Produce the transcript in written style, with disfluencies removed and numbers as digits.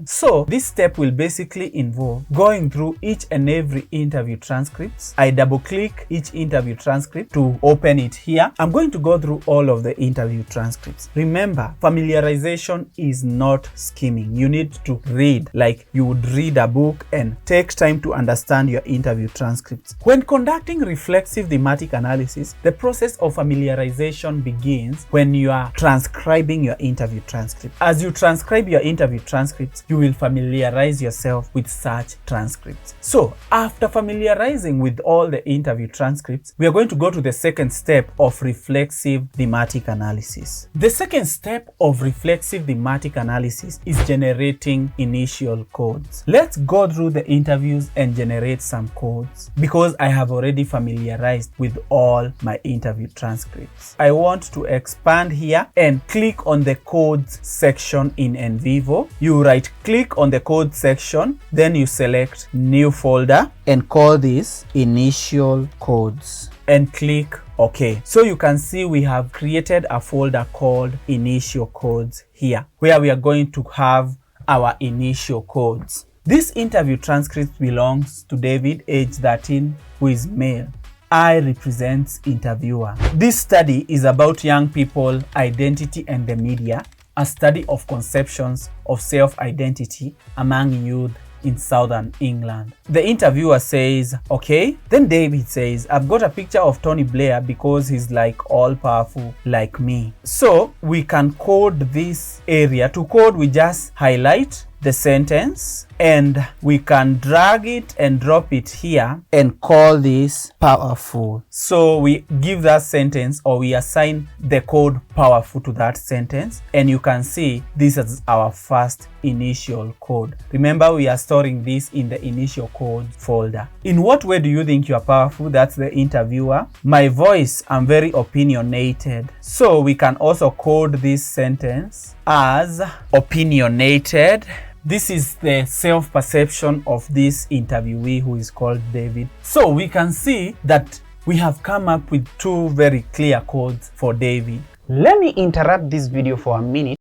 So this step will basically involve going through each and every interview transcripts. I double click each interview transcript to open it here. I'm going to go through all of the interview transcripts. Remember, familiarization is not skimming. You need to read like you would read a book and take time to understand your interview transcripts. When conducting reflexive thematic analysis, the process of familiarization begins when you are transcribing your interview transcript. As you transcribe your interview transcripts, you will familiarize yourself with such transcripts. So after familiarizing with all the interview transcripts, we are going to go to the second step of reflexive thematic analysis. The second step of reflexive thematic analysis is generating initial codes. Let's go through the interviews and generate some codes because I have already familiarized with all my interview transcripts. I want to expand here and click on the codes section in NVivo. You right click on the code section, then you select new folder and call this initial codes and click OK. So you can see we have created a folder called initial codes here where we are going to have our initial codes. This interview transcript belongs to David, age 13, who is male. I represents interviewer. This study is about young people, identity and the media, a study of conceptions of self-identity among youth in southern England. The interviewer says, okay. Then David says, I've got a picture of Tony Blair because he's like all powerful like me. So we can code this area. To code, we just highlight the sentence and we can drag it and drop it here and call this powerful. So we give that sentence or we assign the code powerful to that sentence, and you can see this is our first initial code. Remember, we are storing this in the initial code folder. In what way do you think you are powerful? That's the interviewer. My voice, I'm very opinionated. So we can also code this sentence as opinionated. This is the self-perception of this interviewee who is called David. So we can see that we have come up with two very clear codes for David. Let me interrupt this video for a minute